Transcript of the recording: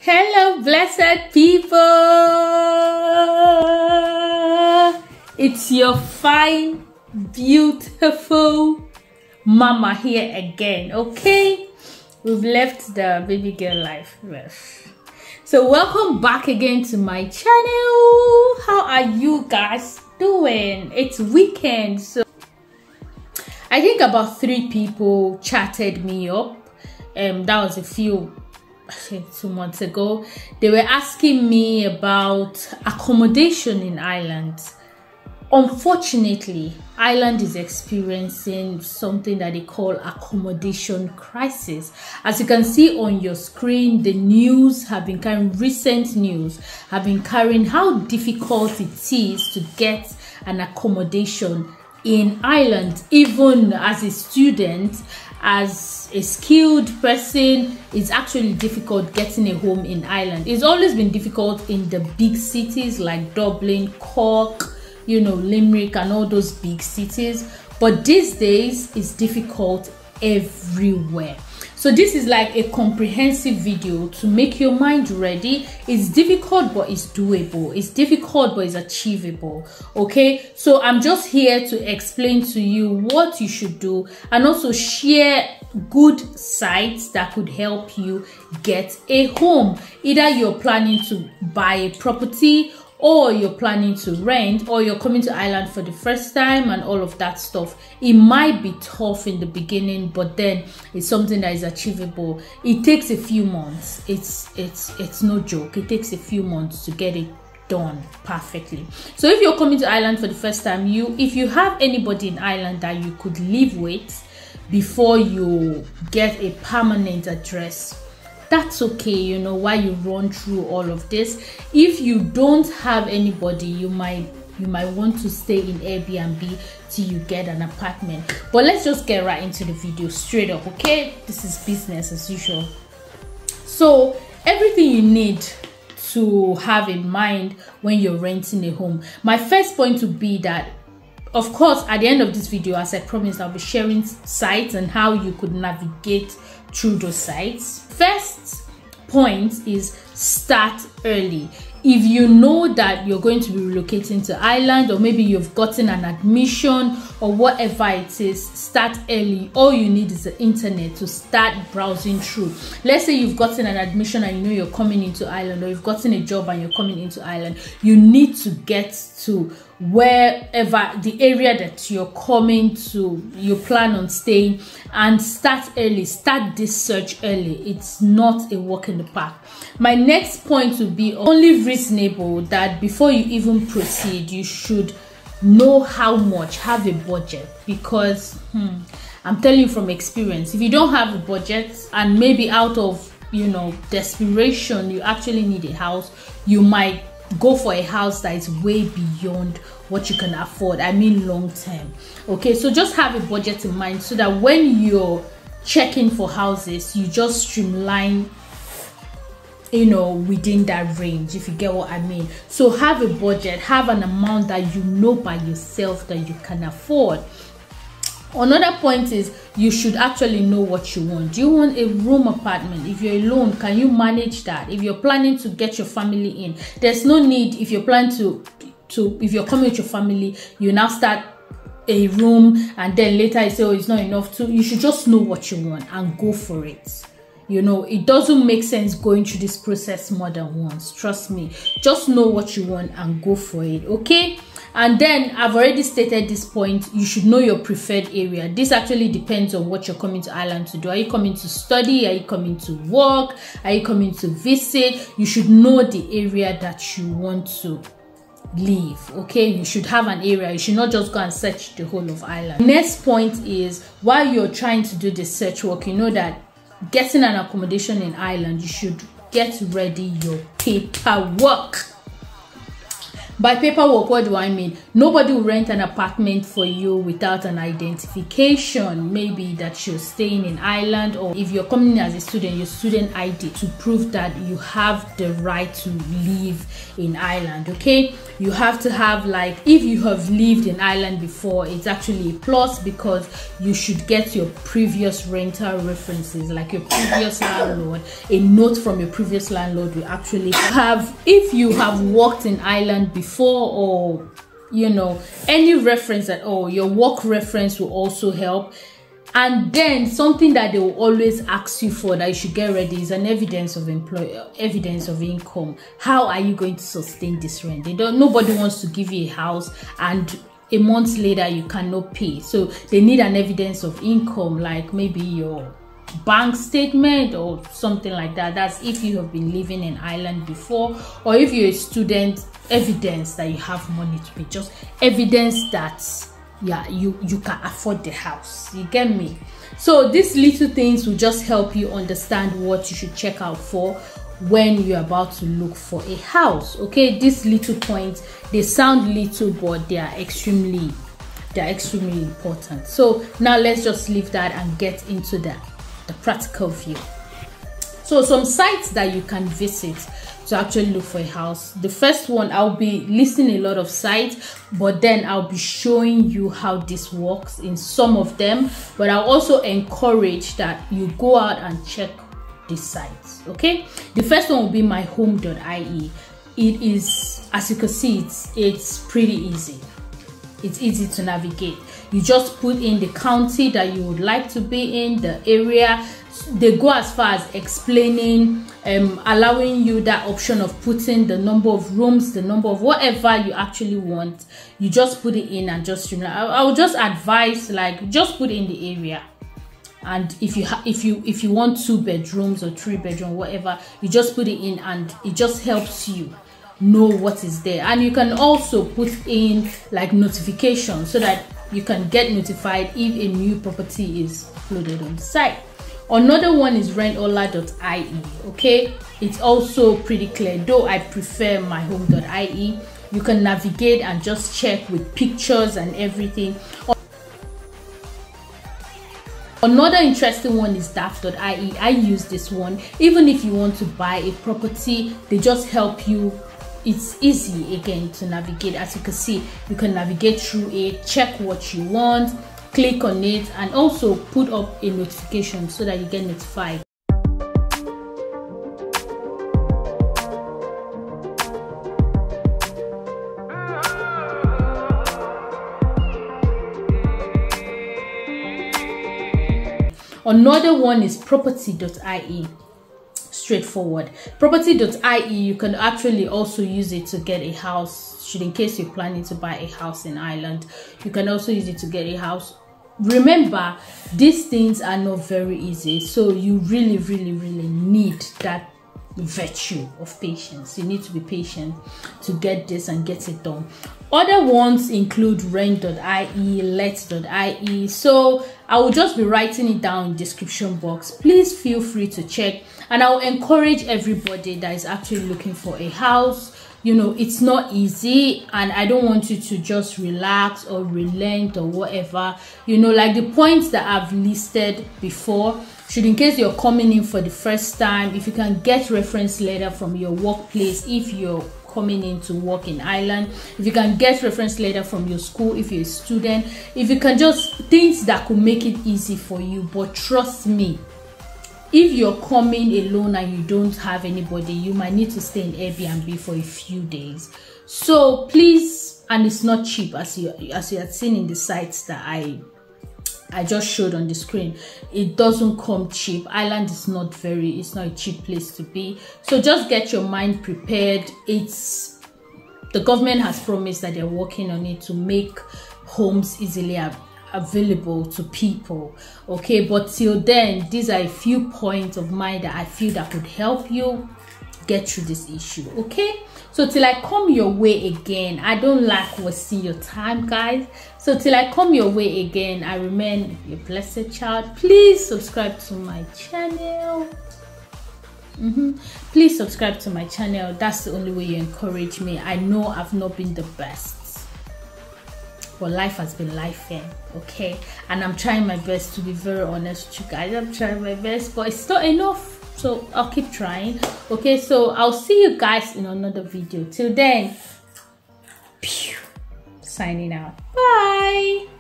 Hello, blessed people. It's your fine, beautiful mama here again. Okay, we've left the baby girl life. So welcome back again to my channel. How are you guys doing? It's weekend, so I think about 3 people chatted me up. That was a few, I think 2 months ago. They were asking me about accommodation in Ireland. Unfortunately, Ireland is experiencing something that they call accommodation crisis. As you can see on your screen, the news have been carrying, recent news have been carrying how difficult it is to get an accommodation in Ireland. Even as a student, as a skilled person, it's actually difficult getting a home in Ireland. It's always been difficult in the big cities like Dublin, Cork, Limerick and all those big cities, but these days it's difficult everywhere. So this is like a comprehensive video to make your mind ready. It's difficult, but it's doable. It's difficult, but it's achievable. Okay, so I'm just here to explain to you what you should do and also share good sites that could help you get a home. Either you're planning to buy a property, or you're planning to rent, or you're coming to Ireland for the first time and all of that stuff. It might be tough in the beginning, but then it's something that is achievable. It takes a few months. It's no joke. It takes a few months to get it done perfectly. So if you're coming to Ireland for the first time, if you have anybody in Ireland that you could live with before you get a permanent address, that's okay, while you run through all of this. If you don't have anybody, you might want to stay in Airbnb till you get an apartment. But let's just get right into the video straight up, okay? This is business as usual. So everything you need to have in mind when you're renting a home. My first point would be that, of course, at the end of this video, as I promised, I'll be sharing sites and how you could navigate through those sites. First point is start early. If you know that you're going to be relocating to Ireland, or maybe you've gotten an admission or whatever it is, start early. All you need is the internet to start browsing through. Let's say you've gotten an admission and you know you're coming into Ireland, or you've gotten a job and you're coming into Ireland. You need to get to wherever the area that you're coming to, you plan on staying, and start early. Start this search early. It's not a walk in the park. My next point would be only reasonable that before you even proceed, you should know how much, have a budget, because I'm telling you from experience, if you don't have a budget and maybe out of desperation you actually need a house, you might go for a house that is way beyond what you can afford. I mean long term. Okay, so just have a budget in mind so that when you're checking for houses, you just streamline within that range, if you get what I mean. So have a budget, have an amount that you know by yourself that you can afford. Another point is you should actually know what you want. Do you want a room apartment? If you're alone, can you manage that? If you're planning to get your family in, there's no need. If you're planning to if you're coming with your family, you now start a room and then later you say, oh, it's not enough. You should just know what you want and go for it. It doesn't make sense going through this process more than once. Trust me. Just know what you want and go for it, okay? And then I've already stated this point, you should know your preferred area. This actually depends on what you're coming to Ireland to do. Are you coming to study? Are you coming to work? Are you coming to visit? You should know the area that you want to live, okay? You should have an area. You should not just go and search the whole of Ireland. Next point is, while you're trying to do the search work, you know that getting an accommodation in Ireland, you should get ready your paperwork. By paperwork, what do I mean? Nobody will rent an apartment for you without an identification, maybe that you're staying in Ireland, or if you're coming in as a student, your student ID to prove that you have the right to live in Ireland. Okay, you have to have, like, if you have lived in Ireland before, it's actually a plus, because you should get your previous rental references, like your previous landlord. A note from your previous landlord will actually have, if you have worked in Ireland before, or you know, any reference at all, your work reference will also help. And then something that they will always ask you for, that you should get ready, is an evidence of evidence of income. How are you going to sustain this rent? Nobody wants to give you a house and a month later you cannot pay. So they need an evidence of income, like maybe your bank statement or something like that. That's if you have been living in Ireland before, or if you're a student, evidence that you have money to pay, just evidence that, yeah, you can afford the house. You get me? So these little things will just help you understand what you should check out for when you're about to look for a house. Okay, these little points, they sound little, but they are extremely important. So now let's just leave that and get into the practical view. So some sites that you can visit to actually look for a house. The first one, I'll be listing a lot of sites, but then I'll be showing you how this works in some of them. But I'll also encourage that you go out and check these sites. Okay, the first one will be myhome.ie. It is, as you can see, it's pretty easy. It's easy to navigate. You just put in the county that you would like to be in, the area. They go as far as explaining, allowing you that option of putting the number of rooms, the number of whatever you actually want. You just put it in and just, I would just advise, like, just put in the area. And if you want 2 bedrooms or 3 bedroom, whatever, you just put it in, and it just helps you know what is there. And you can also put in like notifications so that you can get notified if a new property is uploaded on the site. Another one is rentola.ie. okay, it's also pretty clear, though I prefer myhome.ie. You can navigate and just check with pictures and everything. Another interesting one is daft.ie. I use this one. Even if you want to buy a property, they just help you. It's easy again to navigate. As you can see, you can navigate through it, check what you want, click on it, and also put up a notification so that you get notified. Another one is property.ie. Straightforward. Property.ie, you can actually also use it to get a house. Should, in case you're planning to buy a house in Ireland, you can also use it to get a house. Remember, these things are not very easy, so you really need that virtue of patience. You need to be patient to get this and get it done. Other ones include rent.ie, let.ie. So I will just be writing it down in the description box. Please feel free to check, and I'll encourage everybody that is actually looking for a house. You know, it's not easy, and I don't want you to just relax or relent or whatever. You know, like the points that I've listed before, should, in case you're coming in for the first time, if you can get reference letter from your workplace, if you're coming in to work in Ireland, if you can get reference letter from your school, if you're a student, if you can, just things that could make it easy for you. But trust me, if you're coming alone and you don't have anybody, you might need to stay in Airbnb for a few days. So please, and it's not cheap, as you had seen in the sites that I just showed on the screen. It doesn't come cheap. Ireland is not it's not a cheap place to be. So just get your mind prepared. The government has promised that they're working on it to make homes easily available to people. Okay, but till then, these are a few points of mine that I feel that could help you get through this issue. Okay, so till I come your way again, I don't like wasting your time, guys. So till I come your way again, I remain your blessed child. Please subscribe to my channel. Please subscribe to my channel. That's the only way you encourage me. I know I've not been the best, but life has been lifing, okay? And I'm trying my best, to be very honest with you guys. I'm trying my best, but it's not enough, so I'll keep trying. Okay, so I'll see you guys in another video. Till then, signing out. Bye.